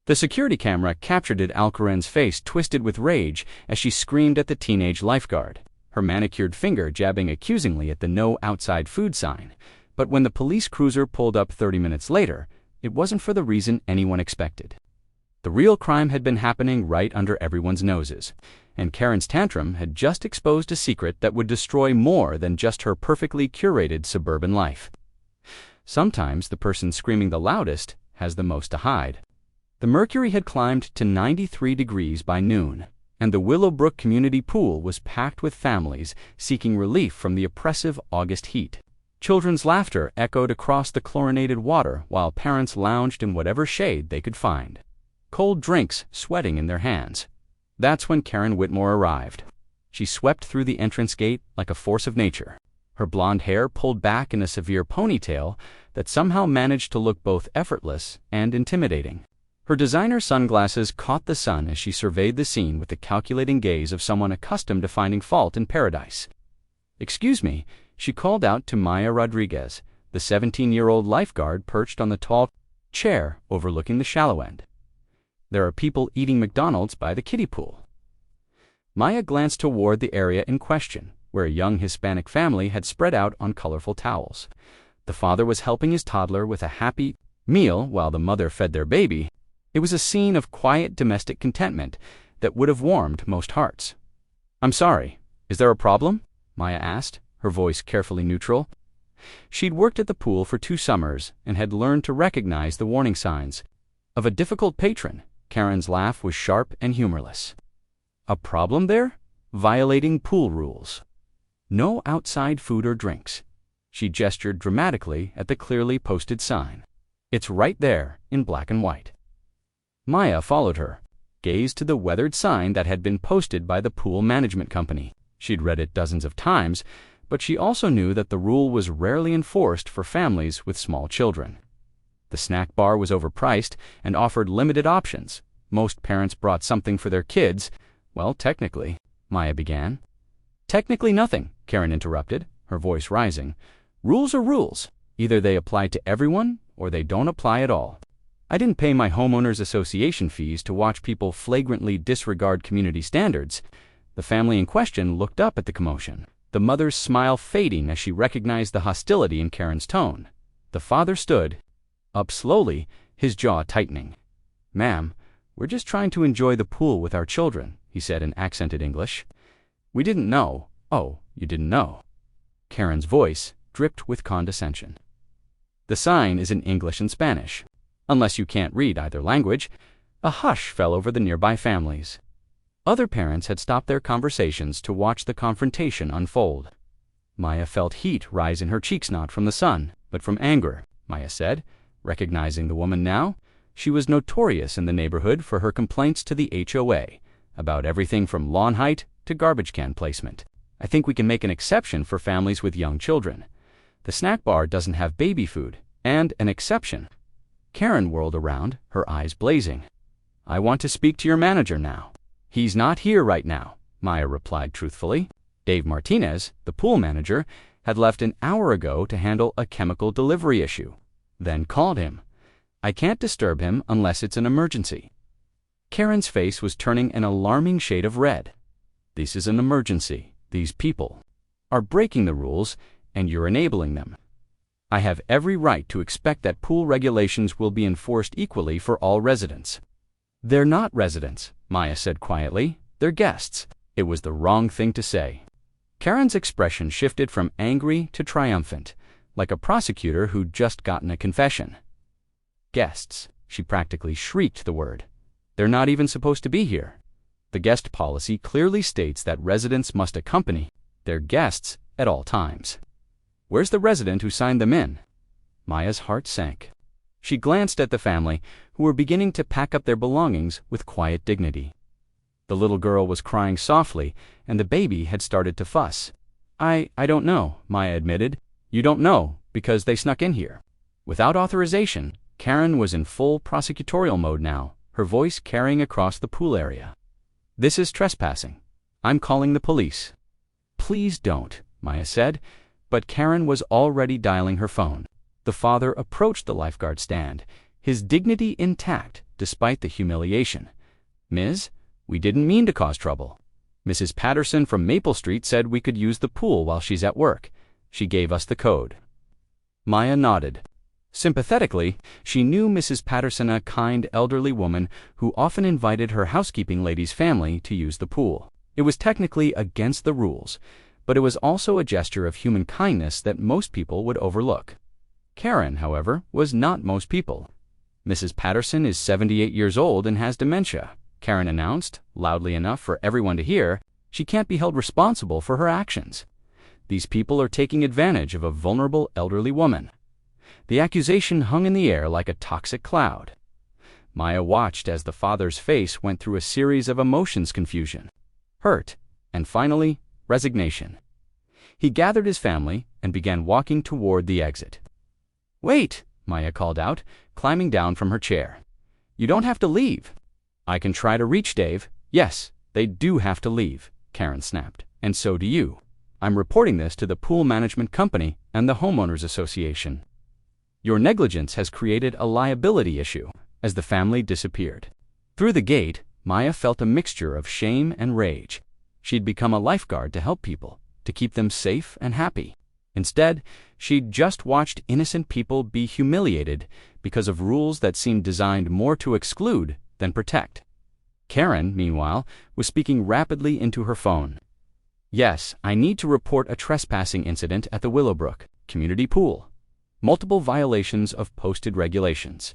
The security camera captured Alcoran's face twisted with rage as she screamed at the teenage lifeguard, her manicured finger jabbing accusingly at the "No Outside Food" sign. But when the police cruiser pulled up 30 minutes later, it wasn't for the reason anyone expected. The real crime had been happening right under everyone's noses, and Karen's tantrum had just exposed a secret that would destroy more than just her perfectly curated suburban life. Sometimes the person screaming the loudest has the most to hide. The mercury had climbed to 93 degrees by noon, and the Willowbrook Community Pool was packed with families seeking relief from the oppressive August heat. Children's laughter echoed across the chlorinated water while parents lounged in whatever shade they could find, cold drinks sweating in their hands. That's when Karen Whitmore arrived. She swept through the entrance gate like a force of nature, her blonde hair pulled back in a severe ponytail that somehow managed to look both effortless and intimidating. Her designer sunglasses caught the sun as she surveyed the scene with the calculating gaze of someone accustomed to finding fault in paradise. "Excuse me," she called out to Maya Rodriguez, the 17-year-old lifeguard perched on the tall chair overlooking the shallow end. "There are people eating McDonald's by the kiddie pool." Maya glanced toward the area in question, where a young Hispanic family had spread out on colorful towels. The father was helping his toddler with a happy meal while the mother fed their baby. It was a scene of quiet domestic contentment that would have warmed most hearts. "I'm sorry, is there a problem?" Maya asked, her voice carefully neutral. She'd worked at the pool for 2 summers and had learned to recognize the warning signs of a difficult patron. Karen's laugh was sharp and humorless. "A problem there? Violating pool rules. No outside food or drinks." She gestured dramatically at the clearly posted sign. "It's right there in black and white." Maya followed her, gazed to the weathered sign that had been posted by the pool management company. She'd read it dozens of times, but she also knew that the rule was rarely enforced for families with small children. The snack bar was overpriced and offered limited options. Most parents brought something for their kids. "Well, technically," Maya began. "Technically nothing," Karen interrupted, her voice rising. "Rules are rules. Either they apply to everyone or they don't apply at all. I didn't pay my homeowners association fees to watch people flagrantly disregard community standards." The family in question looked up at the commotion, the mother's smile fading as she recognized the hostility in Karen's tone. The father stood up slowly, his jaw tightening. "Ma'am, we're just trying to enjoy the pool with our children," he said in accented English. "We didn't know." "Oh, you didn't know." Karen's voice dripped with condescension. "The sign is in English and Spanish. Unless you can't read either language." A hush fell over the nearby families. Other parents had stopped their conversations to watch the confrontation unfold. Maya felt heat rise in her cheeks, not from the sun, but from anger, Maya said, recognizing the woman now. She was notorious in the neighborhood for her complaints to the HOA about everything from lawn height to garbage can placement. "I think we can make an exception for families with young children. The snack bar doesn't have baby food, and an exception." Karen whirled around, her eyes blazing. "I want to speak to your manager now." "He's not here right now," Maya replied truthfully. Dave Martinez, the pool manager, had left an hour ago to handle a chemical delivery issue, then called him. "I can't disturb him unless it's an emergency." Karen's face was turning an alarming shade of red. "This is an emergency. These people are breaking the rules, and you're enabling them. I have every right to expect that pool regulations will be enforced equally for all residents." "They're not residents," Maya said quietly. "They're guests." It was the wrong thing to say. Karen's expression shifted from angry to triumphant, like a prosecutor who'd just gotten a confession. "Guests," she practically shrieked the word. "They're not even supposed to be here. The guest policy clearly states that residents must accompany their guests at all times. Where's the resident who signed them in?" Maya's heart sank. She glanced at the family, who were beginning to pack up their belongings with quiet dignity. The little girl was crying softly, and the baby had started to fuss. I don't know," Maya admitted. "You don't know because they snuck in here." Without authorization, Karen was in full prosecutorial mode now, her voice carrying across the pool area. "This is trespassing. I'm calling the police." "Please don't," Maya said, but Karen was already dialing her phone. The father approached the lifeguard stand, his dignity intact, despite the humiliation. "Ms., we didn't mean to cause trouble. Mrs. Patterson from Maple Street said we could use the pool while she's at work. She gave us the code." Maya nodded. Sympathetically, she knew Mrs. Patterson, a kind elderly woman who often invited her housekeeping lady's family to use the pool. It was technically against the rules, but it was also a gesture of human kindness that most people would overlook. Karen, however, was not most people. "Mrs. Patterson is 78 years old and has dementia," Karen announced, loudly enough for everyone to hear. "She can't be held responsible for her actions. These people are taking advantage of a vulnerable elderly woman." The accusation hung in the air like a toxic cloud. Maya watched as the father's face went through a series of emotions: confusion, hurt, and finally, resignation. He gathered his family and began walking toward the exit. "Wait," Maya called out, climbing down from her chair. "You don't have to leave." "I can try to reach Dave." "Yes, they do have to leave," Karen snapped. "And so do you. I'm reporting this to the pool management company and the homeowners association. Your negligence has created a liability issue." As the family disappeared through the gate, Maya felt a mixture of shame and rage. She'd become a lifeguard to help people, to keep them safe and happy. Instead, she'd just watched innocent people be humiliated because of rules that seemed designed more to exclude than protect. Karen, meanwhile, was speaking rapidly into her phone. "Yes, I need to report a trespassing incident at the Willowbrook community pool. Multiple violations of posted regulations."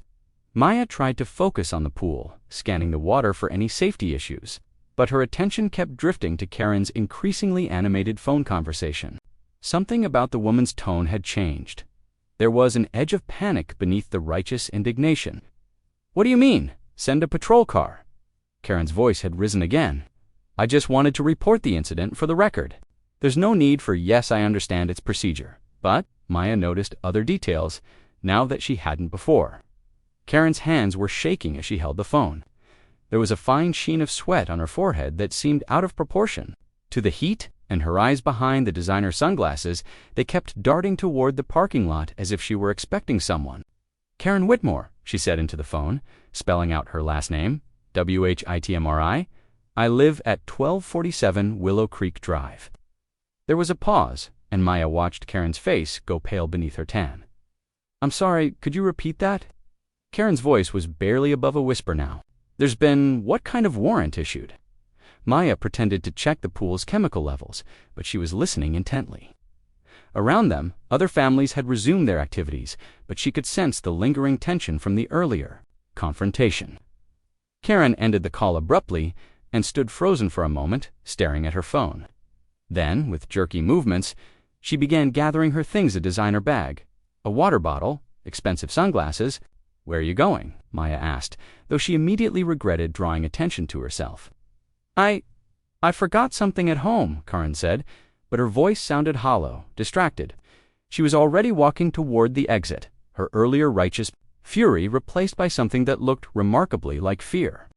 Maya tried to focus on the pool, scanning the water for any safety issues, but her attention kept drifting to Karen's increasingly animated phone conversation. Something about the woman's tone had changed. There was an edge of panic beneath the righteous indignation. "What do you mean? Send a patrol car?" Karen's voice had risen again. "I just wanted to report the incident for the record. There's no need for 'yes, I understand its procedure.'" But Maya noticed other details now that she hadn't before. Karen's hands were shaking as she held the phone. There was a fine sheen of sweat on her forehead that seemed out of proportion to the heat, and her eyes, behind the designer sunglasses, they kept darting toward the parking lot as if she were expecting someone. "Karen Whitmore," she said into the phone, spelling out her last name, Whitmri. "I live at 1247 Willow Creek Drive." There was a pause, and Maya watched Karen's face go pale beneath her tan. "I'm sorry, could you repeat that?" Karen's voice was barely above a whisper now. "There's been what kind of warrant issued?" Maya pretended to check the pool's chemical levels, but she was listening intently. Around them, other families had resumed their activities, but she could sense the lingering tension from the earlier confrontation. Karen ended the call abruptly and stood frozen for a moment, staring at her phone. Then, with jerky movements, she began gathering her things: a designer bag, a water bottle, expensive sunglasses. "Where are you going?" Maya asked, though she immediately regretted drawing attention to herself. I forgot something at home," Karen said, but her voice sounded hollow, distracted. She was already walking toward the exit, her earlier righteous fury replaced by something that looked remarkably like fear.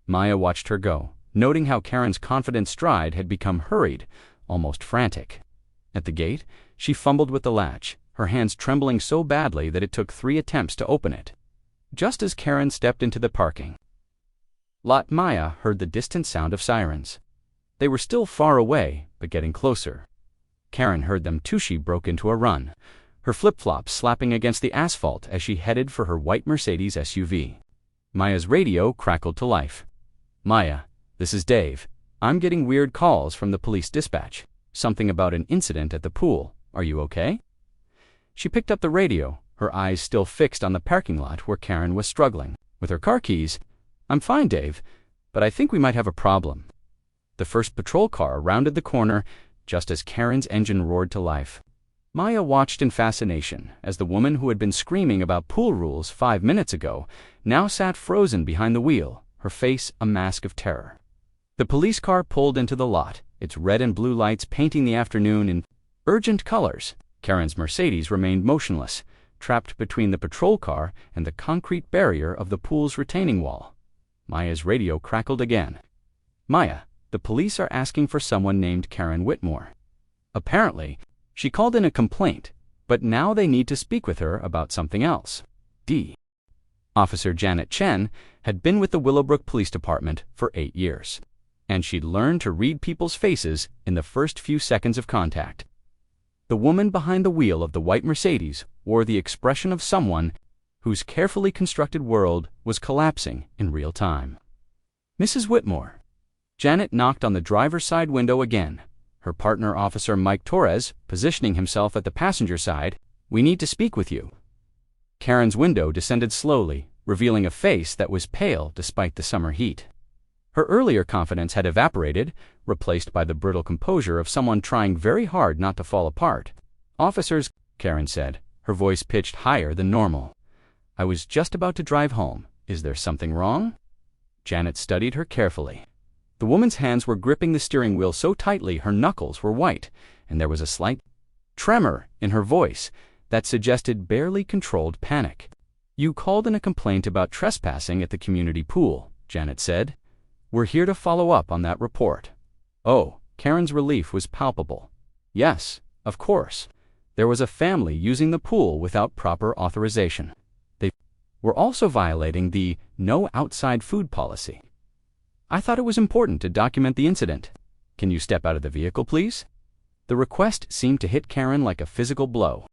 Maya watched her go, noting how Karen's confident stride had become hurried, almost frantic. At the gate, she fumbled with the latch, her hands trembling so badly that it took 3 attempts to open it. Just as Karen stepped into the parking lot, Maya heard the distant sound of sirens. They were still far away, but getting closer. Karen heard them too. She broke into a run, her flip-flops slapping against the asphalt as she headed for her white Mercedes SUV. Maya's radio crackled to life. "Maya, this is Dave. I'm getting weird calls from the police dispatch. Something about an incident at the pool. Are you okay?" She picked up the radio, her eyes still fixed on the parking lot where Karen was struggling with her car keys. "I'm fine, Dave, but I think we might have a problem." The first patrol car rounded the corner just as Karen's engine roared to life. Maya watched in fascination as the woman who had been screaming about pool rules 5 minutes ago now sat frozen behind the wheel, her face a mask of terror. The police car pulled into the lot, its red and blue lights painting the afternoon in urgent colors. Karen's Mercedes remained motionless, trapped between the patrol car and the concrete barrier of the pool's retaining wall. Maya's radio crackled again. "Maya, the police are asking for someone named Karen Whitmore. Apparently, she called in a complaint, but now they need to speak with her about something else." Officer Janet Chen had been with the Willowbrook Police Department for 8 years, and she'd learned to read people's faces in the first few seconds of contact. The woman behind the wheel of the white Mercedes wore the expression of someone whose carefully constructed world was collapsing in real time. "Mrs. Whitmore." Janet knocked on the driver's side window again, her partner, Officer Mike Torres, positioning himself at the passenger side. "We need to speak with you." Karen's window descended slowly, revealing a face that was pale despite the summer heat. Her earlier confidence had evaporated, replaced by the brittle composure of someone trying very hard not to fall apart. "Officers," Karen said, her voice pitched higher than normal. "I was just about to drive home. Is there something wrong?" Janet studied her carefully. The woman's hands were gripping the steering wheel so tightly her knuckles were white, and there was a slight tremor in her voice that suggested barely controlled panic. "You called in a complaint about trespassing at the community pool," Janet said. "We're here to follow up on that report." Oh, Karen's relief was palpable. Yes, of course. There was a family using the pool without proper authorization. They were also violating the no outside food policy. "I thought it was important to document the incident. Can you step out of the vehicle, please?" The request seemed to hit Karen like a physical blow.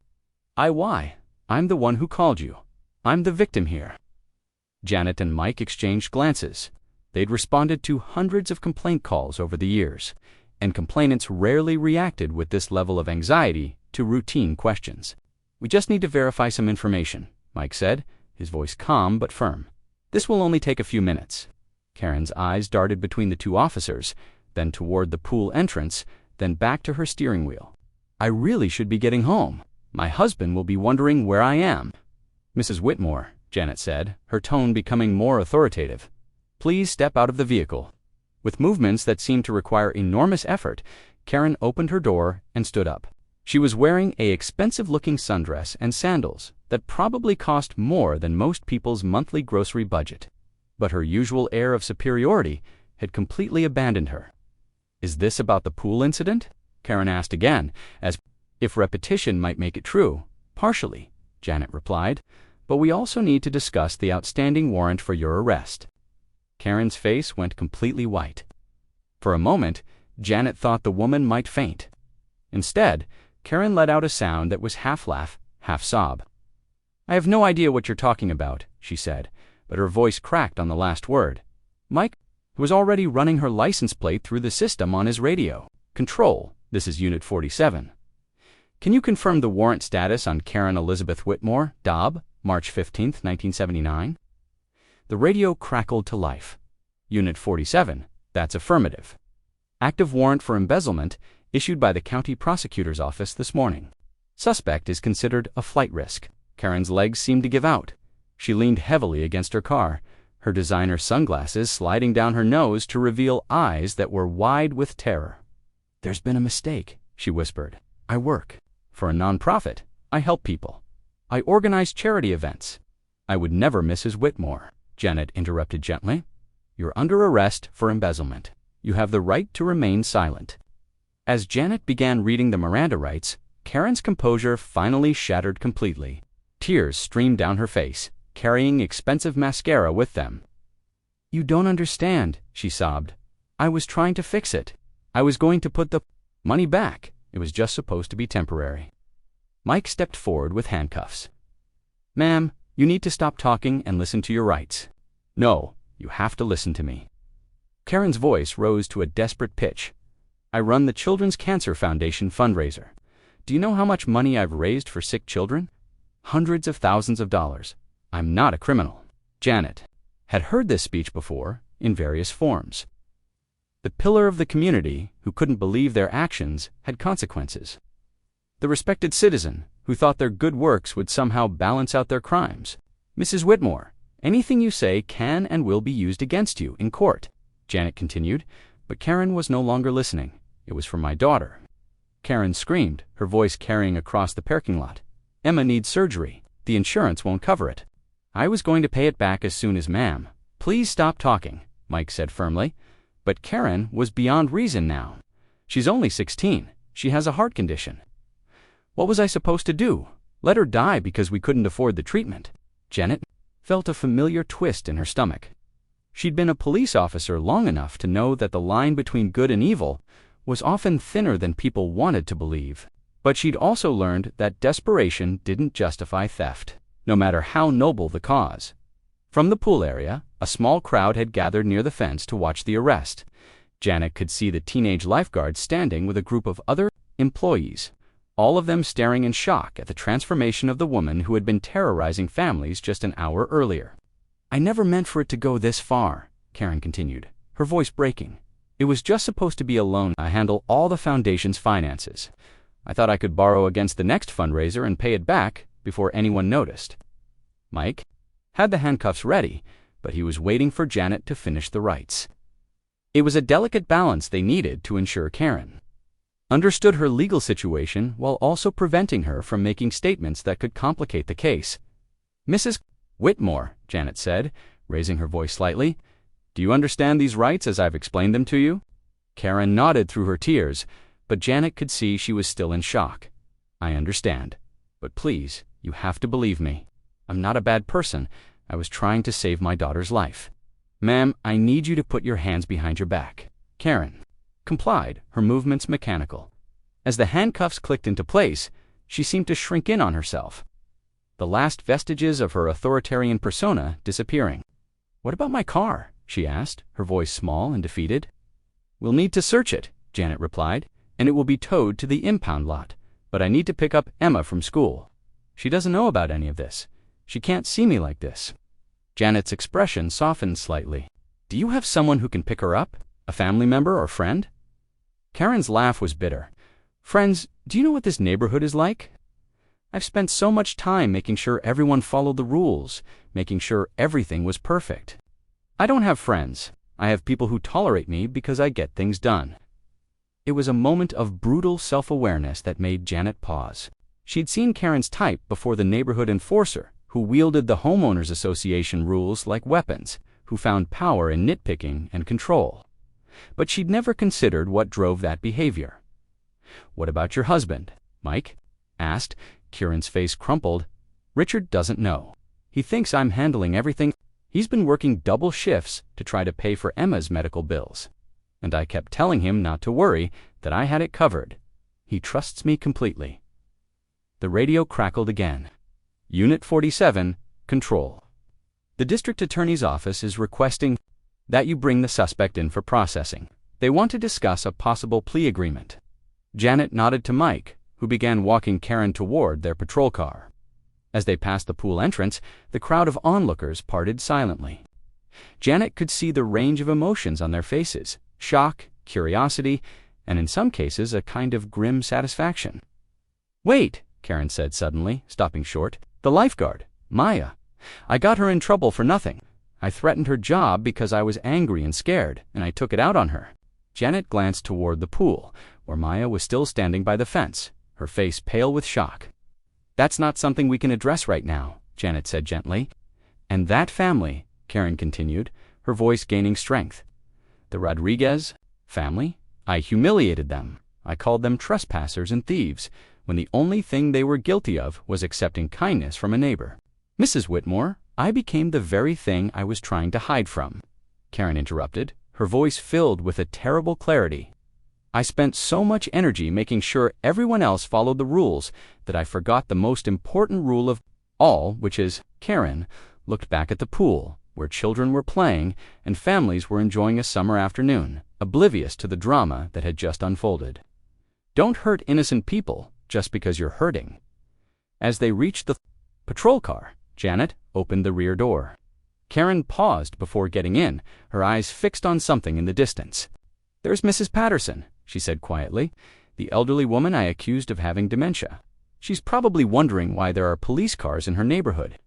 Why? I'm the one who called you. I'm the victim here." Janet and Mike exchanged glances. They'd responded to hundreds of complaint calls over the years, and complainants rarely reacted with this level of anxiety to routine questions. "We just need to verify some information," Mike said, his voice calm but firm. "This will only take a few minutes." Karen's eyes darted between the two officers, then toward the pool entrance, then back to her steering wheel. "I really should be getting home. My husband will be wondering where I am." "Mrs. Whitmore," Janet said, her tone becoming more authoritative, "please step out of the vehicle." With movements that seemed to require enormous effort, Karen opened her door and stood up. She was wearing an expensive-looking sundress and sandals that probably cost more than most people's monthly grocery budget. But her usual air of superiority had completely abandoned her. "Is this about the pool incident?" Karen asked again, as if repetition might make it true. "Partially," Janet replied, "but we also need to discuss the outstanding warrant for your arrest." Karen's face went completely white. For a moment, Janet thought the woman might faint. Instead, Karen let out a sound that was half laugh, half sob. "I have no idea what you're talking about," she said, but her voice cracked on the last word. Mike was already running her license plate through the system on his radio. "Control, this is Unit 47. Can you confirm the warrant status on Karen Elizabeth Whitmore, Dobb, March 15, 1979? The radio crackled to life. "Unit 47, that's affirmative. Active warrant for embezzlement issued by the county prosecutor's office this morning. Suspect is considered a flight risk." Karen's legs seemed to give out. She leaned heavily against her car, her designer sunglasses sliding down her nose to reveal eyes that were wide with terror. "There's been a mistake," she whispered. "I work for a nonprofit. I help people. I organize charity events." "I would never Mrs. Whitmore," Janet interrupted gently. "You're under arrest for embezzlement. You have the right to remain silent." As Janet began reading the Miranda rights, Karen's composure finally shattered completely. Tears streamed down her face, carrying expensive mascara with them. "You don't understand," she sobbed. "I was trying to fix it. I was going to put the money back. It was just supposed to be temporary." Mike stepped forward with handcuffs. "Ma'am, you need to stop talking and listen to your rights." "No, you have to listen to me." Karen's voice rose to a desperate pitch. "I run the Children's Cancer Foundation fundraiser. Do you know how much money I've raised for sick children? Hundreds of thousands of dollars. I'm not a criminal." Janet had heard this speech before, in various forms. The pillar of the community, who couldn't believe their actions had consequences. The respected citizen, who thought their good works would somehow balance out their crimes. "Mrs. Whitmore, anything you say can and will be used against you in court," Janet continued, but Karen was no longer listening. "It was for my daughter." Karen screamed, her voice carrying across the parking lot. "Emma needs surgery. The insurance won't cover it." "I was going to pay it back as soon as ma'am." "Please stop talking," Mike said firmly. But Karen was beyond reason now. "She's only 16. She has a heart condition." "What was I supposed to do? Let her die because we couldn't afford the treatment?" Janet felt a familiar twist in her stomach. She'd been a police officer long enough to know that the line between good and evil was often thinner than people wanted to believe. But she'd also learned that desperation didn't justify theft, no matter how noble the cause. From the pool area, a small crowd had gathered near the fence to watch the arrest. Janet could see the teenage lifeguard standing with a group of other employees, all of them staring in shock at the transformation of the woman who had been terrorizing families just an hour earlier. "I never meant for it to go this far," Karen continued, her voice breaking. "It was just supposed to be a loan. I handle all the foundation's finances. I thought I could borrow against the next fundraiser and pay it back before anyone noticed." Mike had the handcuffs ready, but he was waiting for Janet to finish the rites. It was a delicate balance they needed to ensure Karen understood her legal situation while also preventing her from making statements that could complicate the case. "Mrs. Whitmore," Janet said, raising her voice slightly, "do you understand these rights as I've explained them to you?" Karen nodded through her tears, but Janet could see she was still in shock. "I understand. But please, you have to believe me. I'm not a bad person. I was trying to save my daughter's life." "Ma'am, I need you to put your hands behind your back." Karen complied, her movements mechanical. As the handcuffs clicked into place, she seemed to shrink in on herself, the last vestiges of her authoritarian persona disappearing. "What about my car?" she asked, her voice small and defeated. "We'll need to search it," Janet replied, "and it will be towed to the impound lot. But I need to pick up Emma from school. She doesn't know about any of this. She can't see me like this." Janet's expression softened slightly. "Do you have someone who can pick her up? A family member or friend?" Karen's laugh was bitter. "Friends, do you know what this neighborhood is like? I've spent so much time making sure everyone followed the rules, making sure everything was perfect. I don't have friends. I have people who tolerate me because I get things done." It was a moment of brutal self-awareness that made Janet pause. She'd seen Karen's type before the neighborhood enforcer, who wielded the homeowners association rules like weapons, who found power in nitpicking and control. But she'd never considered what drove that behavior. "What about your husband?" Mike asked. Karen's face crumpled. "Richard doesn't know. He thinks I'm handling everything. He's been working double shifts to try to pay for Emma's medical bills. And I kept telling him not to worry, that I had it covered. He trusts me completely." The radio crackled again. "Unit 47, control. The district attorney's office is requesting that you bring the suspect in for processing. They want to discuss a possible plea agreement." Janet nodded to Mike, who began walking Karen toward their patrol car. As they passed the pool entrance, the crowd of onlookers parted silently. Janet could see the range of emotions on their faces: shock, curiosity, and in some cases a kind of grim satisfaction. "Wait," Karen said suddenly, stopping short. "The lifeguard, Maya. I got her in trouble for nothing. I threatened her job because I was angry and scared, and I took it out on her." Janet glanced toward the pool, where Maya was still standing by the fence, her face pale with shock. "That's not something we can address right now," Janet said gently. "And that family," Karen continued, her voice gaining strength. "The Rodriguez family? I humiliated them. I called them trespassers and thieves, when the only thing they were guilty of was accepting kindness from a neighbor. Mrs. Whitmore, I became the very thing I was trying to hide from," Karen interrupted, her voice filled with a terrible clarity. "I spent so much energy making sure everyone else followed the rules that I forgot the most important rule of all, which is," Karen looked back at the pool, where children were playing and families were enjoying a summer afternoon, oblivious to the drama that had just unfolded. "Don't hurt innocent people just because you're hurting." As they reached the patrol car, Janet opened the rear door. Karen paused before getting in, her eyes fixed on something in the distance. "There's Mrs. Patterson," she said quietly, "the elderly woman I accused of having dementia. She's probably wondering why there are police cars in her neighborhood."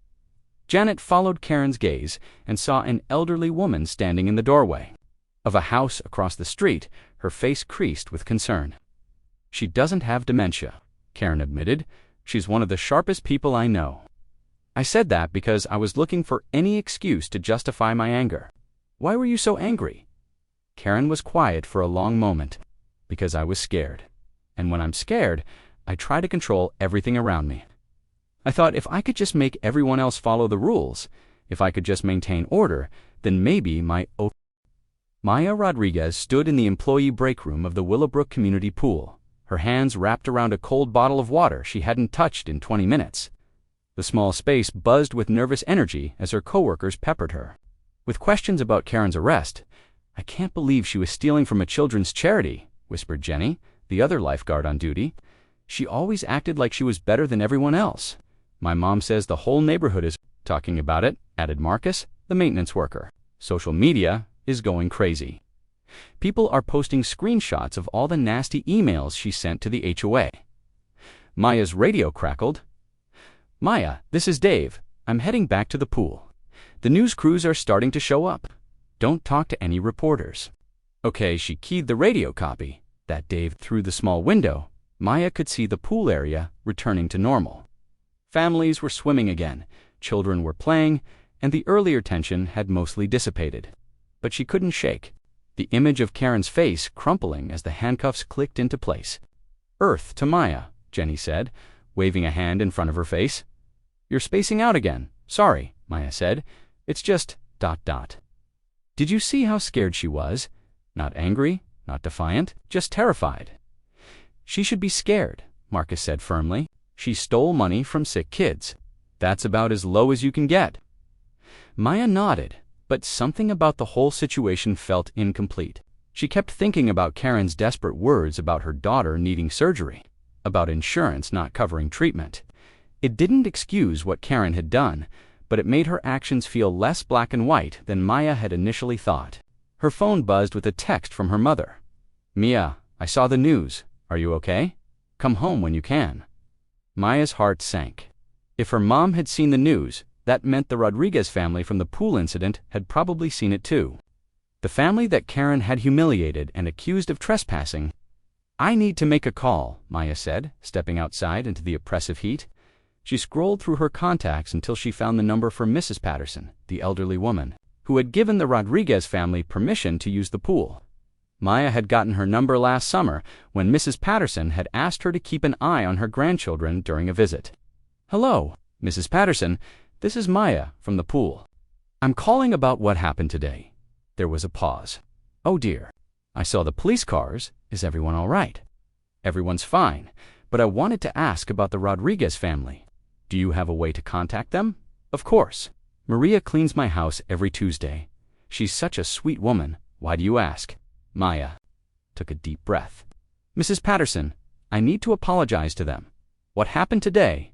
Janet followed Karen's gaze and saw an elderly woman standing in the doorway of a house across the street, her face creased with concern. "She doesn't have dementia," Karen admitted. "She's one of the sharpest people I know. I said that because I was looking for any excuse to justify my anger." "Why were you so angry?" Karen was quiet for a long moment. "Because I was scared. And when I'm scared, I try to control everything around me. I thought if I could just make everyone else follow the rules, If I could just maintain order, then maybe Maya Rodriguez stood in the employee break room of the Willowbrook Community Pool, her hands wrapped around a cold bottle of water she hadn't touched in 20 minutes. The small space buzzed with nervous energy as her coworkers peppered her with questions about Karen's arrest. "I can't believe she was stealing from a children's charity," whispered Jenny, the other lifeguard on duty. "She always acted like she was better than everyone else. My mom says the whole neighborhood is talking about it," added Marcus, the maintenance worker. "Social media is going crazy. People are posting screenshots of all the nasty emails she sent to the HOA. Maya's radio crackled. "Maya, this is Dave. I'm heading back to the pool. The news crews are starting to show up. Don't talk to any reporters." Okay, she keyed the radio copy. That Dave through the small window, Maya could see the pool area returning to normal. Families were swimming again, children were playing, and the earlier tension had mostly dissipated. But she couldn't shake the image of Karen's face crumpling as the handcuffs clicked into place. "Earth to Maya," Jenny said, waving a hand in front of her face. "You're spacing out again. Sorry," Maya said. "It's just ... Did you see how scared she was? Not angry, not defiant, just terrified. "She should be scared," Marcus said firmly. "She stole money from sick kids. That's about as low as you can get." Maya nodded, but something about the whole situation felt incomplete. She kept thinking about Karen's desperate words about her daughter needing surgery, about insurance not covering treatment. It didn't excuse what Karen had done, but it made her actions feel less black and white than Maya had initially thought. Her phone buzzed with a text from her mother. "Mia, I saw the news. Are you okay? Come home when you can." Maya's heart sank. If her mom had seen the news, that meant the Rodriguez family from the pool incident had probably seen it too. The family that Karen had humiliated and accused of trespassing. "I need to make a call," Maya said, stepping outside into the oppressive heat. She scrolled through her contacts until she found the number for Mrs. Patterson, the elderly woman, who had given the Rodriguez family permission to use the pool. Maya had gotten her number last summer when Mrs. Patterson had asked her to keep an eye on her grandchildren during a visit. "Hello, Mrs. Patterson. This is Maya from the pool. I'm calling about what happened today." There was a pause. "Oh dear. I saw the police cars. Is everyone all right?" "Everyone's fine, but I wanted to ask about the Rodriguez family. Do you have a way to contact them?" "Of course. Maria cleans my house every Tuesday. She's such a sweet woman. Why do you ask?" Maya took a deep breath. "Mrs. Patterson, I need to apologize to them. What happened today, ...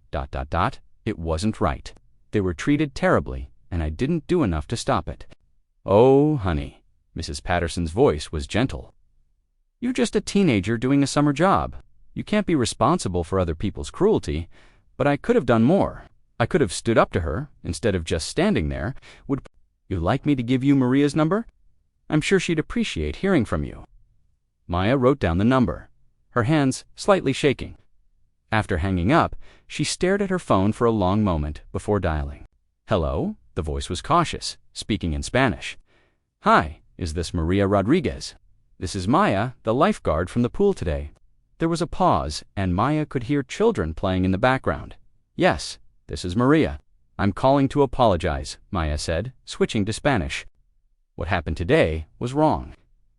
It wasn't right. They were treated terribly, and I didn't do enough to stop it." "Oh, honey." Mrs. Patterson's voice was gentle. "You're just a teenager doing a summer job. You can't be responsible for other people's cruelty, but I could have done more. I could have stood up to her instead of just standing there. Would you like me to give you Maria's number? I'm sure she'd appreciate hearing from you." Maya wrote down the number, her hands slightly shaking. After hanging up, she stared at her phone for a long moment before dialing. "Hello?" The voice was cautious, speaking in Spanish. "Hi, is this Maria Rodriguez? This is Maya, the lifeguard from the pool today." There was a pause, and Maya could hear children playing in the background. "Yes, this is Maria. I'm calling to apologize," Maya said, switching to Spanish. "What happened today was wrong.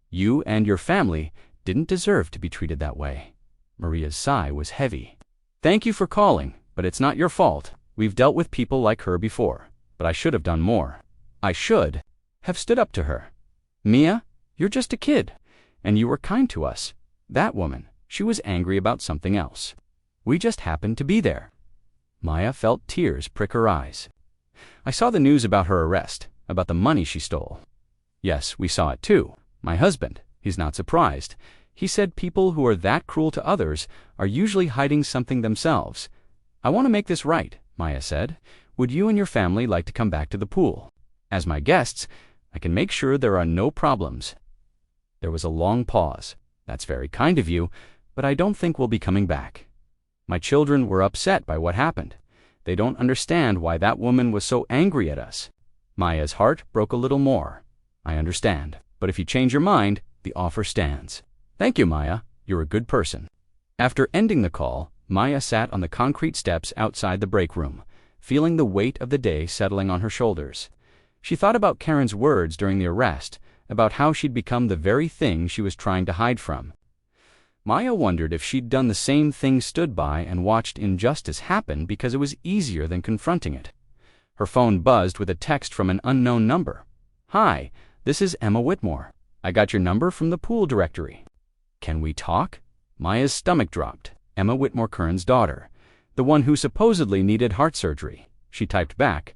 You and your family didn't deserve to be treated that way." Maria's sigh was heavy. "Thank you for calling, but it's not your fault. We've dealt with people like her before, but I should have done more. I should have stood up to her. Mia, you're just a kid, and you were kind to us. That woman, she was angry about something else. We just happened to be there." Maya felt tears prick her eyes. "I saw the news about her arrest, about the money she stole." "Yes, we saw it too. My husband, he's not surprised. He said people who are that cruel to others are usually hiding something themselves. I want to make this right," Maya said. "Would you and your family like to come back to the pool? As my guests, I can make sure there are no problems." There was a long pause. "That's very kind of you, but I don't think we'll be coming back. My children were upset by what happened. They don't understand why that woman was so angry at us." Maya's heart broke a little more. "I understand, but if you change your mind, the offer stands." "Thank you, Maya. You're a good person." After ending the call, Maya sat on the concrete steps outside the break room, feeling the weight of the day settling on her shoulders. She thought about Karen's words during the arrest, about how she'd become the very thing she was trying to hide from. Maya wondered if she'd done the same thing, stood by and watched injustice happen because it was easier than confronting it. Her phone buzzed with a text from an unknown number. "Hi, this is Emma Whitmore. I got your number from the pool directory. Can we talk?" Maya's stomach dropped. Emma Whitmore, Karen's daughter, the one who supposedly needed heart surgery. She typed back,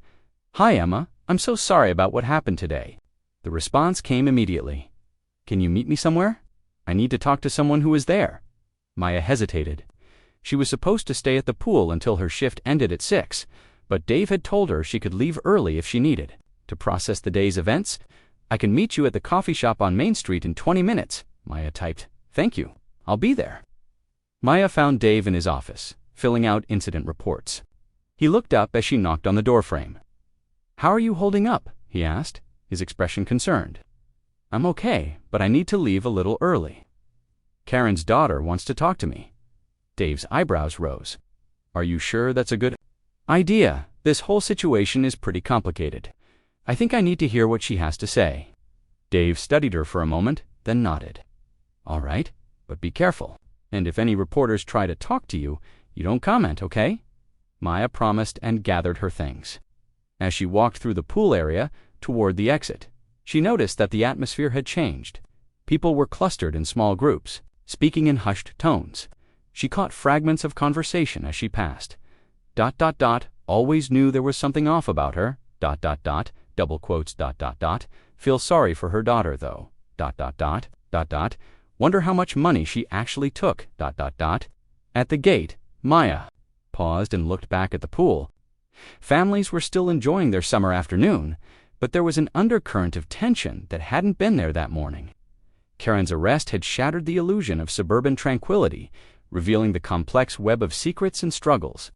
"Hi Emma, I'm so sorry about what happened today." The response came immediately. "Can you meet me somewhere? I need to talk to someone who was there." Maya hesitated. She was supposed to stay at the pool until her shift ended at 6, but Dave had told her she could leave early if she needed. To process the day's events, "I can meet you at the coffee shop on Main Street in 20 minutes, Maya typed. "Thank you. I'll be there." Maya found Dave in his office, filling out incident reports. He looked up as she knocked on the doorframe. "How are you holding up?" he asked, his expression concerned. "I'm okay, but I need to leave a little early. Karen's daughter wants to talk to me." Dave's eyebrows rose. "Are you sure that's a good idea? This whole situation is pretty complicated. I think I need to hear what she has to say." Dave studied her for a moment, then nodded. "All right, but be careful. And if any reporters try to talk to you, you don't comment, okay?" Maya promised and gathered her things. As she walked through the pool area toward the exit, she noticed that the atmosphere had changed. People were clustered in small groups, speaking in hushed tones. She caught fragments of conversation as she passed. ... "Always knew there was something off about her. ... Double quotes. ... Feel sorry for her daughter though. ... Wonder how much money she actually took. ... At the gate, Maya paused and looked back at the pool. Families were still enjoying their summer afternoon, but there was an undercurrent of tension that hadn't been there that morning. Karen's arrest had shattered the illusion of suburban tranquility, revealing the complex web of secrets and struggles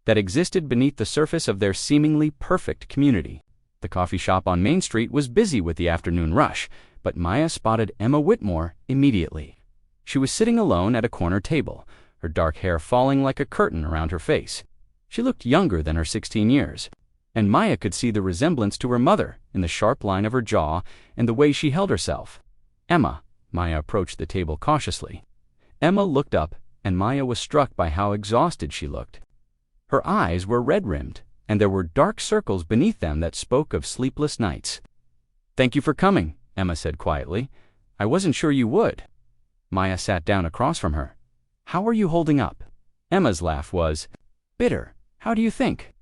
that existed beneath the surface of their seemingly perfect community. The coffee shop on Main Street was busy with the afternoon rush, but Maya spotted Emma Whitmore immediately. She was sitting alone at a corner table, her dark hair falling like a curtain around her face. She looked younger than her 16 years, and Maya could see the resemblance to her mother in the sharp line of her jaw and the way she held herself. "Emma," Maya approached the table cautiously. Emma looked up, and Maya was struck by how exhausted she looked. Her eyes were red-rimmed, and there were dark circles beneath them that spoke of sleepless nights. "Thank you for coming," Emma said quietly. "I wasn't sure you would." Maya sat down across from her. "How are you holding up?" Emma's laugh was bitter. "How do you think?"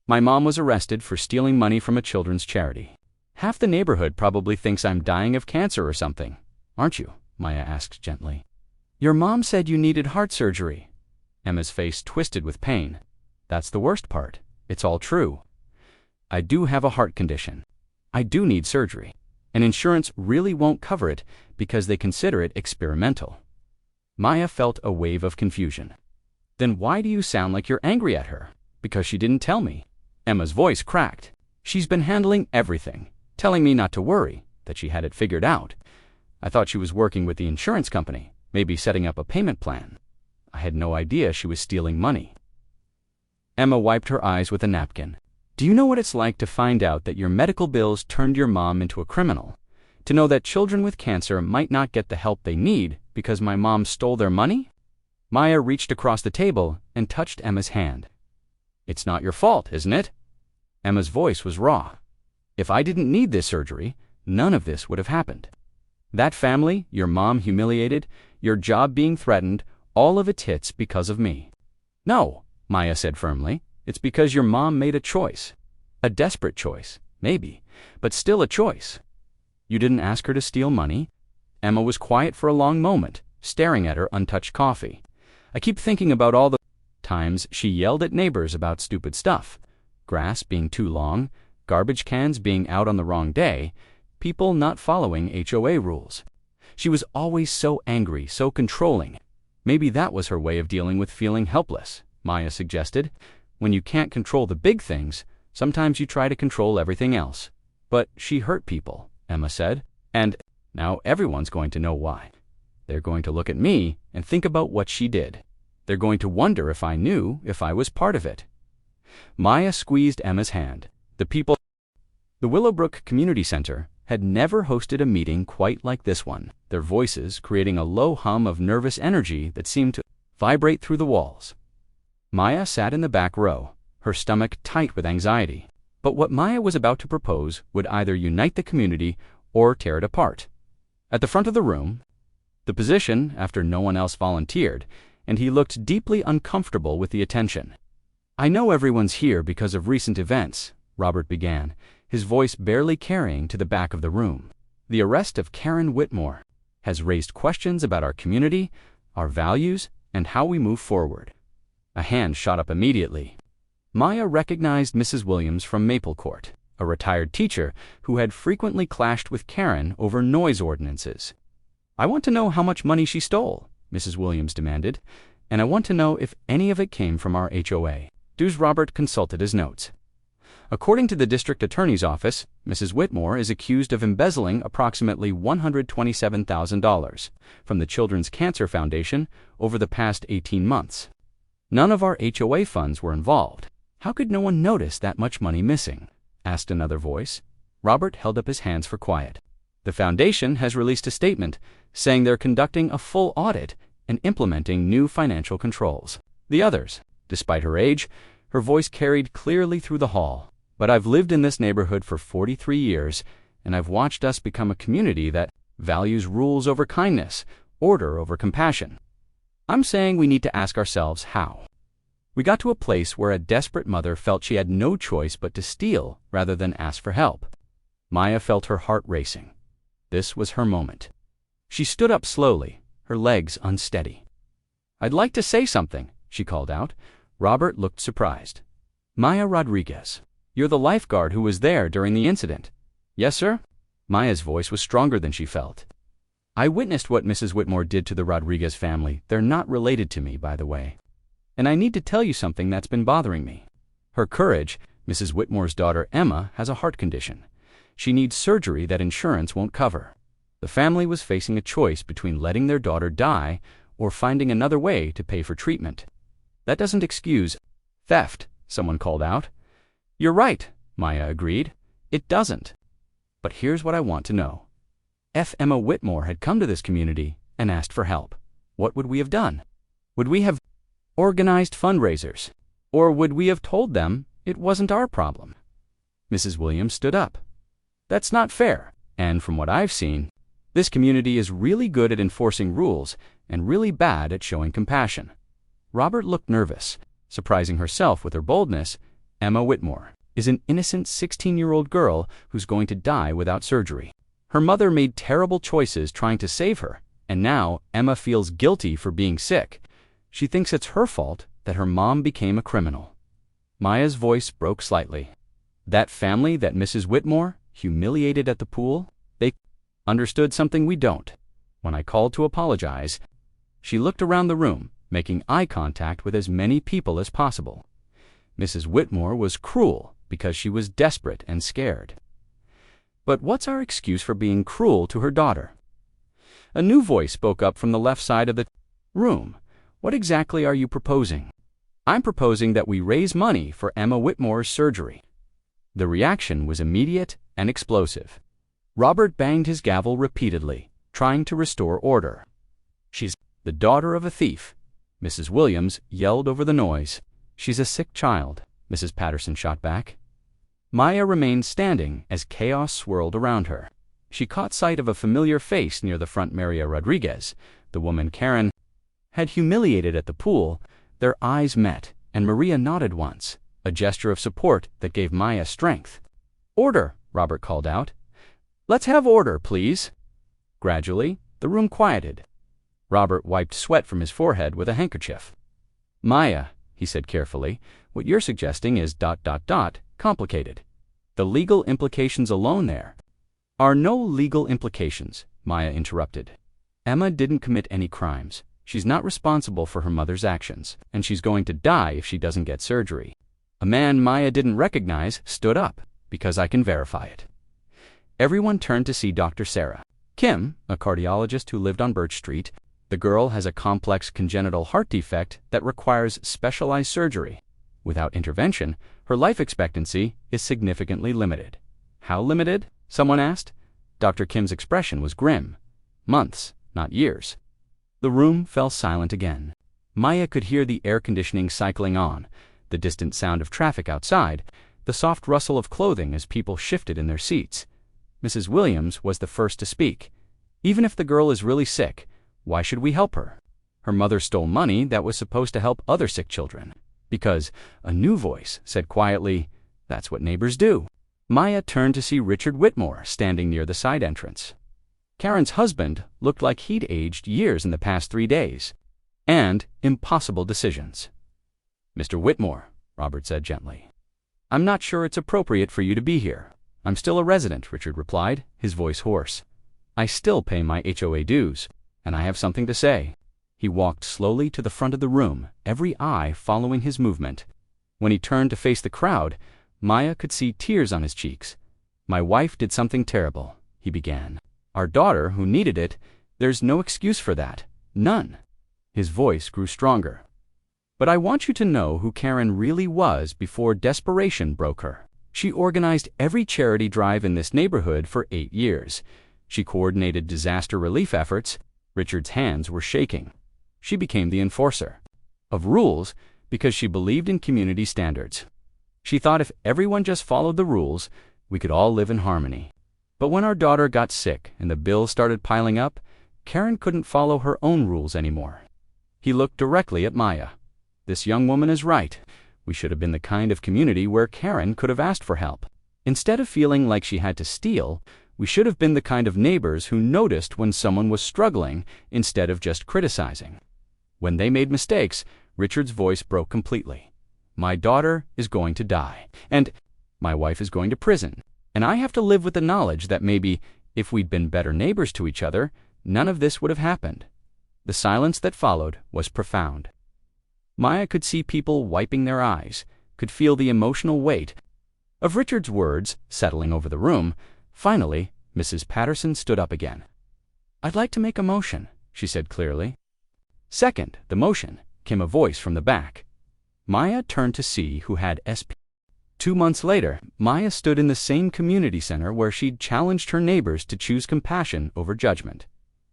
"My mom was arrested for stealing money from a children's charity. Half the neighborhood probably thinks I'm dying of cancer or something. Aren't you?" Maya asked gently. "Your mom said you needed heart surgery." Emma's face twisted with pain. "That's the worst part. It's all true. I do have a heart condition. I do need surgery. And insurance really won't cover it because they consider it experimental." Maya felt a wave of confusion. "Then why do you sound like you're angry at her?" "Because she didn't tell me." Emma's voice cracked. "She's been handling everything, telling me not to worry, that she had it figured out. I thought she was working with the insurance company, maybe setting up a payment plan. I had no idea she was stealing money." Emma wiped her eyes with a napkin. "Do you know what it's like to find out that your medical bills turned your mom into a criminal? To know that children with cancer might not get the help they need because my mom stole their money?" Maya reached across the table and touched Emma's hand. "It's not your fault, isn't it?" Emma's voice was raw. "If I didn't need this surgery, none of this would have happened. That family, your mom humiliated, your job being threatened, all of it hits because of me." "No," Maya said firmly. "It's because your mom made a choice. A desperate choice, maybe, but still a choice." "You didn't ask her to steal money?" Emma was quiet for a long moment, staring at her untouched coffee. "I keep thinking about all the times she yelled at neighbors about stupid stuff. Grass being too long, garbage cans being out on the wrong day, people not following HOA rules. She was always so angry, so controlling. Maybe that was her way of dealing with feeling helpless," Maya suggested. "When you can't control the big things, sometimes you try to control everything else." "But she hurt people," Emma said, "and now everyone's going to know why. They're going to look at me and think about what she did. They're going to wonder if I knew, if I was part of it." Maya squeezed Emma's hand. The Willowbrook Community Center had never hosted a meeting quite like this one, their voices creating a low hum of nervous energy that seemed to vibrate through the walls. Maya sat in the back row, her stomach tight with anxiety. But what Maya was about to propose would either unite the community or tear it apart. At the front of the room, the position after no one else volunteered, and he looked deeply uncomfortable with the attention. "I know everyone's here because of recent events," Robert began, his voice barely carrying to the back of the room. "The arrest of Karen Whitmore has raised questions about our community, our values, and how we move forward." A hand shot up immediately. Maya recognized Mrs. Williams from Maple Court, a retired teacher who had frequently clashed with Karen over noise ordinances. "I want to know how much money she stole," Mrs. Williams demanded, "and I want to know if any of it came from our HOA. Robert consulted his notes. According to the district attorney's office, Mrs. Whitmore is accused of embezzling approximately $127,000 from the Children's Cancer Foundation over the past 18 months. None of our HOA funds were involved. How could no one notice that much money missing?" asked another voice. Robert held up his hands for quiet. "The foundation has released a statement saying they're conducting a full audit and implementing new financial controls." The others, despite her age, her voice carried clearly through the hall. "But I've lived in this neighborhood for 43 years, and I've watched us become a community that values rules over kindness, order over compassion. I'm saying we need to ask ourselves how. We got to a place where a desperate mother felt she had no choice but to steal rather than ask for help." Maya felt her heart racing. This was her moment. She stood up slowly, her legs unsteady. "I'd like to say something," she called out. Robert looked surprised. "Maya Rodriguez, you're the lifeguard who was there during the incident." "Yes, sir." Maya's voice was stronger than she felt. "I witnessed what Mrs. Whitmore did to the Rodriguez family. They're not related to me, by the way. And I need to tell you something that's been bothering me. Her Courage, Mrs. Whitmore's daughter Emma, has a heart condition. She needs surgery that insurance won't cover. The family was facing a choice between letting their daughter die or finding another way to pay for treatment. That doesn't excuse theft," someone called out. "You're right," Maya agreed. "It doesn't. But here's what I want to know. If Emma Whitmore had come to this community and asked for help, what would we have done? Would we have organized fundraisers? Or would we have told them it wasn't our problem?" Mrs. Williams stood up. "That's not fair, and from what I've seen, this community is really good at enforcing rules and really bad at showing compassion." Robert looked nervous, surprising herself with her boldness. Emma Whitmore is an innocent 16-year-old girl who's going to die without surgery. Her mother made terrible choices trying to save her, and now Emma feels guilty for being sick. She thinks it's her fault that her mom became a criminal. Maya's voice broke slightly. "That family that Mrs. Whitmore humiliated at the pool, they understood something we don't. When I called to apologize, she looked around the room, making eye contact with as many people as possible. Mrs. Whitmore was cruel because she was desperate and scared. But what's our excuse for being cruel to her daughter?" A new voice spoke up from the left side of the room. "What exactly are you proposing?" "I'm proposing that we raise money for Emma Whitmore's surgery." The reaction was immediate and explosive. Robert banged his gavel repeatedly, trying to restore order. "She's the daughter of a thief," Mrs. Williams yelled over the noise. "She's a sick child," Mrs. Patterson shot back. Maya remained standing as chaos swirled around her. She caught sight of a familiar face near the front. Maria Rodriguez, the woman Karen had humiliated at the pool. Their eyes met, and Maria nodded once, a gesture of support that gave Maya strength. "Order," Robert called out. "Let's have order, please." Gradually, the room quieted. Robert wiped sweat from his forehead with a handkerchief. "Maya," he said carefully, "what you're suggesting is ... complicated. The legal implications alone there." "Are no legal implications," Maya interrupted. "Emma didn't commit any crimes. She's not responsible for her mother's actions, and she's going to die if she doesn't get surgery." A man Maya didn't recognize stood up, "because I can verify it." Everyone turned to see Dr. Sarah Kim, a cardiologist who lived on Birch Street. "The girl has a complex congenital heart defect that requires specialized surgery." Without intervention, her life expectancy is significantly limited. How limited? Someone asked. Dr. Kim's expression was grim. Months, not years. The room fell silent again. Maya could hear the air conditioning cycling on, the distant sound of traffic outside, the soft rustle of clothing as people shifted in their seats. Mrs. Williams was the first to speak. Even if the girl is really sick, why should we help her? Her mother stole money that was supposed to help other sick children. Because a new voice said quietly, "That's what neighbors do." Maya turned to see Richard Whitmore standing near the side entrance. Karen's husband looked like he'd aged years in the past 3 days. And impossible decisions. "Mr. Whitmore," Robert said gently, "I'm not sure it's appropriate for you to be here." "I'm still a resident," Richard replied, his voice hoarse. "I still pay my HOA dues, and I have something to say." He walked slowly to the front of the room, every eye following his movement. When he turned to face the crowd, Maya could see tears on his cheeks. "My wife did something terrible," he began. "Our daughter, who needed it, there's no excuse for that. None." His voice grew stronger. "But I want you to know who Karen really was before desperation broke her. She organized every charity drive in this neighborhood for 8 years. She coordinated disaster relief efforts." Richard's hands were shaking. "She became the enforcer of rules because she believed in community standards. She thought if everyone just followed the rules, we could all live in harmony. But when our daughter got sick and the bills started piling up, Karen couldn't follow her own rules anymore." He looked directly at Maya. "This young woman is right. We should have been the kind of community where Karen could have asked for help. Instead of feeling like she had to steal, we should have been the kind of neighbors who noticed when someone was struggling instead of just criticizing." When they made mistakes, Richard's voice broke completely. "My daughter is going to die, and my wife is going to prison, and I have to live with the knowledge that maybe, if we'd been better neighbors to each other, none of this would have happened." The silence that followed was profound. Maya could see people wiping their eyes, could feel the emotional weight of Richard's words settling over the room. Finally, Mrs. Patterson stood up again. "I'd like to make a motion," she said clearly. "Second the motion," came a voice from the back. Maya turned to see who had SP. 2 months later, Maya stood in the same community center where she'd challenged her neighbors to choose compassion over judgment.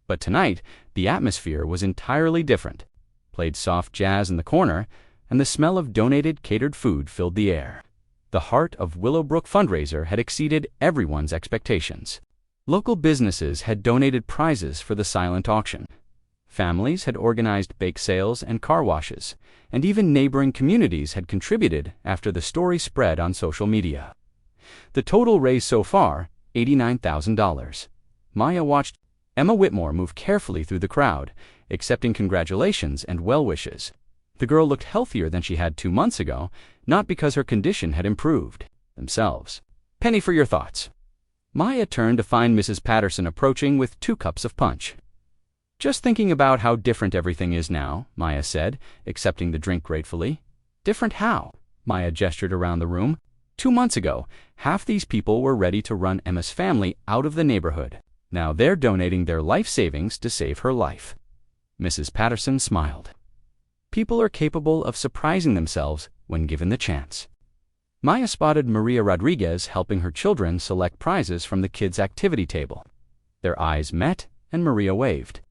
But tonight, the atmosphere was entirely different. Played soft jazz in the corner, and the smell of donated catered food filled the air. The Heart of Willowbrook fundraiser had exceeded everyone's expectations. Local businesses had donated prizes for the silent auction. Families had organized bake sales and car washes, and even neighboring communities had contributed after the story spread on social media. The total raised so far, $89,000. Maya watched Emma Whitmore moved carefully through the crowd, accepting congratulations and well wishes. The girl looked healthier than she had 2 months ago, not because her condition had improved themselves. "Penny for your thoughts." Maya turned to find Mrs. Patterson approaching with 2 cups of punch. "Just thinking about how different everything is now," Maya said, accepting the drink gratefully. "Different how?" Maya gestured around the room. 2 months ago, half these people were ready to run Emma's family out of the neighborhood. Now they're donating their life savings to save her life. Mrs. Patterson smiled. "People are capable of surprising themselves when given the chance." Maya spotted Maria Rodriguez helping her children select prizes from the kids' activity table. Their eyes met, and Maria waved.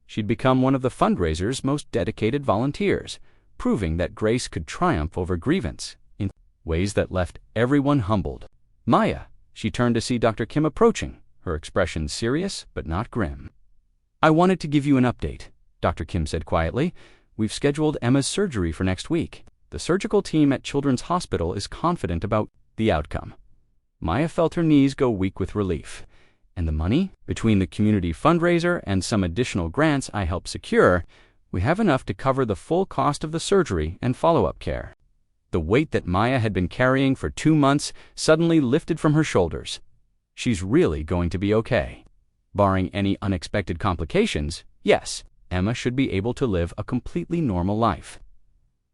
She'd become one of the fundraiser's most dedicated volunteers, proving that grace could triumph over grievance in ways that left everyone humbled. "Maya," she turned to see Dr. Kim approaching, her expression serious but not grim. "I wanted to give you an update," Dr. Kim said quietly. "We've scheduled Emma's surgery for next week. The surgical team at Children's Hospital is confident about the outcome." Maya felt her knees go weak with relief. "And the money? Between the community fundraiser and some additional grants I helped secure, we have enough to cover the full cost of the surgery and follow-up care." The weight that Maya had been carrying for 2 months suddenly lifted from her shoulders. She's really going to be okay. Barring any unexpected complications, yes, Emma should be able to live a completely normal life.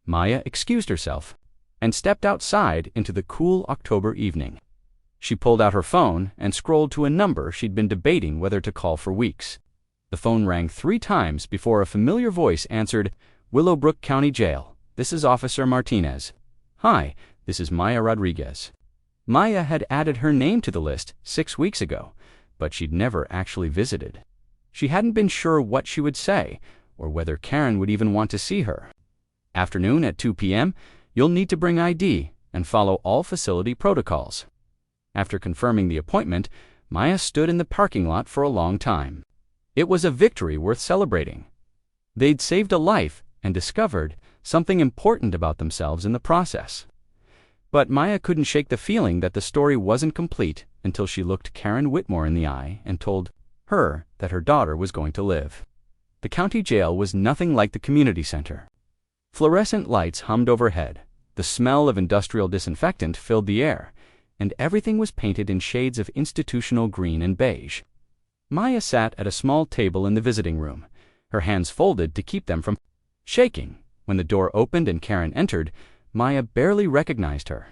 Maya excused herself and stepped outside into the cool October evening. She pulled out her phone and scrolled to a number she'd been debating whether to call for weeks. The phone rang 3 times before a familiar voice answered, "Willowbrook County Jail. This is Officer Martinez." "Hi, this is Maya Rodriguez." Maya had added her name to the list 6 weeks ago, but she'd never actually visited. She hadn't been sure what she would say, or whether Karen would even want to see her. "Afternoon at 2 p.m., you'll need to bring ID and follow all facility protocols." After confirming the appointment, Maya stood in the parking lot for a long time. It was a victory worth celebrating. They'd saved a life and discovered something important about themselves in the process. But Maya couldn't shake the feeling that the story wasn't complete until she looked Karen Whitmore in the eye and told her that her daughter was going to live. The county jail was nothing like the community center. Fluorescent lights hummed overhead, the smell of industrial disinfectant filled the air, and everything was painted in shades of institutional green and beige. Maya sat at a small table in the visiting room, her hands folded to keep them from shaking. When the door opened and Karen entered, Maya barely recognized her.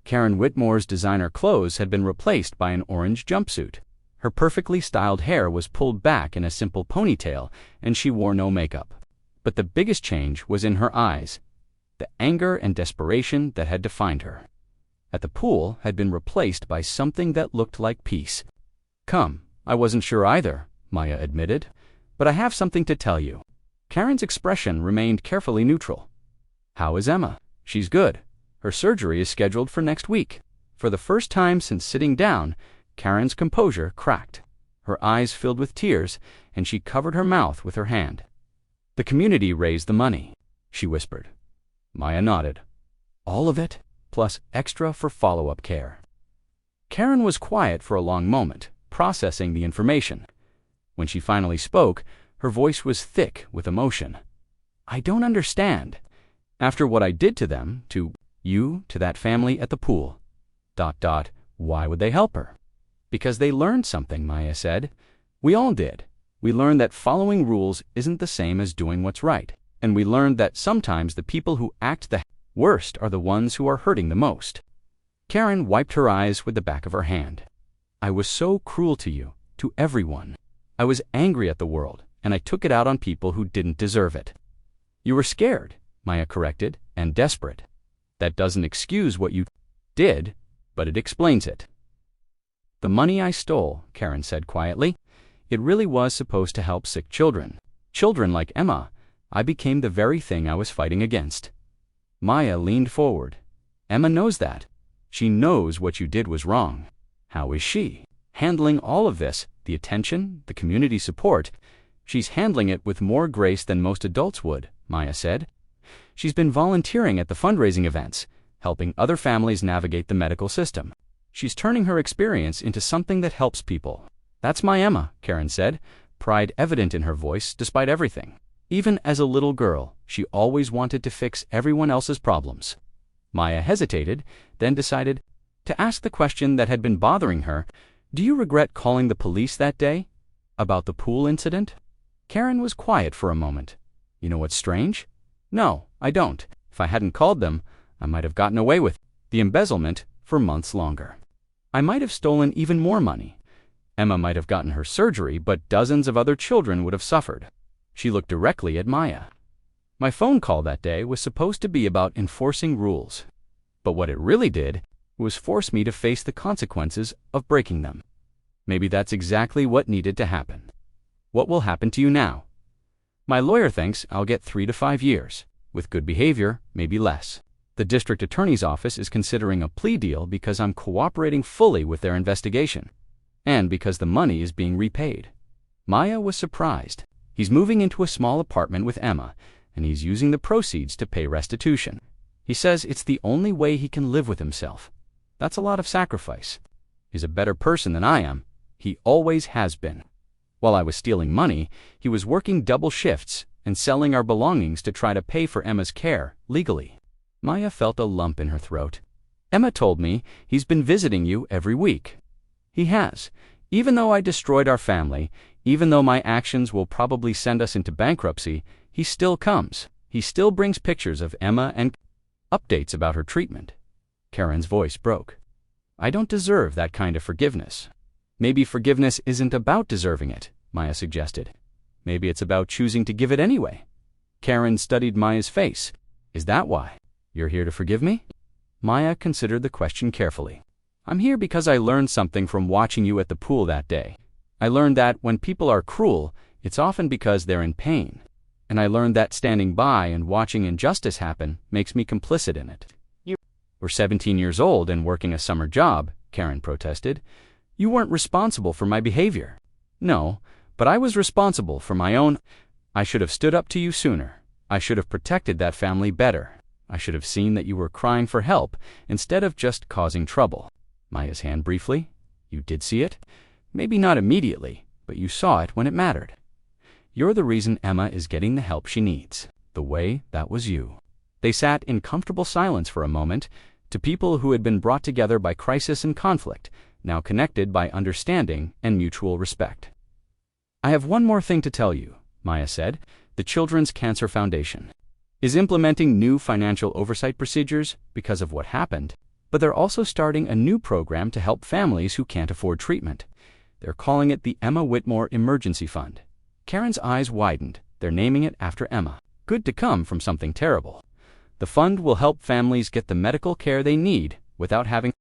Karen Whitmore's designer clothes had been replaced by an orange jumpsuit. Her perfectly styled hair was pulled back in a simple ponytail, and she wore no makeup. But the biggest change was in her eyes, the anger and desperation that had defined her. At the pool had been replaced by something that looked like peace. "Come, I wasn't sure either," Maya admitted, "but I have something to tell you." Karen's expression remained carefully neutral. "How is Emma?" "She's good. Her surgery is scheduled for next week." For the first time since sitting down, Karen's composure cracked. Her eyes filled with tears, and she covered her mouth with her hand. "The community raised the money," she whispered. Maya nodded. "All of it, plus extra for follow-up care." Karen was quiet for a long moment, processing the information. When she finally spoke, her voice was thick with emotion. "I don't understand. After what I did to them, to you, to that family at the pool, ... why would they help her?" "Because they learned something," Maya said. "We all did. We learned that following rules isn't the same as doing what's right. And we learned that sometimes the people who act the worst are the ones who are hurting the most." Karen wiped her eyes with the back of her hand. "I was so cruel to you, to everyone. I was angry at the world, and I took it out on people who didn't deserve it." "You were scared," Maya corrected, "and desperate. That doesn't excuse what you did, but it explains it." "The money I stole," Karen said quietly, "it really was supposed to help sick children. Children like Emma. I became the very thing I was fighting against." Maya leaned forward. "Emma knows that. She knows what you did was wrong. How is she handling all of this, the attention, the community support?" "She's handling it with more grace than most adults would," Maya said. "She's been volunteering at the fundraising events, helping other families navigate the medical system. She's turning her experience into something that helps people." "That's my Emma," Karen said, pride evident in her voice despite everything. "Even as a little girl, she always wanted to fix everyone else's problems." Maya hesitated, then decided to ask the question that had been bothering her. "Do you regret calling the police that day? About the pool incident?" Karen was quiet for a moment. "You know what's strange? No, I don't. If I hadn't called them, I might have gotten away with the embezzlement for months longer. I might have stolen even more money. Emma might have gotten her surgery, but dozens of other children would have suffered." She looked directly at Maya. "My phone call that day was supposed to be about enforcing rules. But what it really did was force me to face the consequences of breaking them. Maybe that's exactly what needed to happen. What will happen to you now?" "My lawyer thinks I'll get 3 to 5 years. With good behavior, maybe less. The district attorney's office is considering a plea deal because I'm cooperating fully with their investigation, and because the money is being repaid." Maya was surprised. "He's moving into a small apartment with Emma, and he's using the proceeds to pay restitution. He says it's the only way he can live with himself. That's a lot of sacrifice. He's a better person than I am. He always has been. While I was stealing money, he was working double shifts and selling our belongings to try to pay for Emma's care legally." Maya felt a lump in her throat. "Emma told me he's been visiting you every week." "He has. Even though I destroyed our family, even though my actions will probably send us into bankruptcy, he still comes. He still brings pictures of Emma and updates about her treatment." Karen's voice broke. "I don't deserve that kind of forgiveness." "Maybe forgiveness isn't about deserving it," Maya suggested. "Maybe it's about choosing to give it anyway." Karen studied Maya's face. "Is that why? You're here to forgive me?" Maya considered the question carefully. I'm here because I learned something from watching you at the pool that day. I learned that when people are cruel, it's often because they're in pain. And I learned that standing by and watching injustice happen makes me complicit in it. You were 17 years old and working a summer job, Karen protested. You weren't responsible for my behavior. No, but I was responsible for my own. I should have stood up to you sooner. I should have protected that family better. I should have seen that you were crying for help instead of just causing trouble. Maya's hand briefly. You did see it? Maybe not immediately, but you saw it when it mattered. You're the reason Emma is getting the help she needs. The way, that was you. They sat in comfortable silence for a moment, to people who had been brought together by crisis and conflict, now connected by understanding and mutual respect. I have one more thing to tell you, Maya said. The Children's Cancer Foundation is implementing new financial oversight procedures because of what happened, but they're also starting a new program to help families who can't afford treatment. They're calling it the Emma Whitmore Emergency Fund. Karen's eyes widened. They're naming it after Emma. Good to come from something terrible. The fund will help families get the medical care they need without having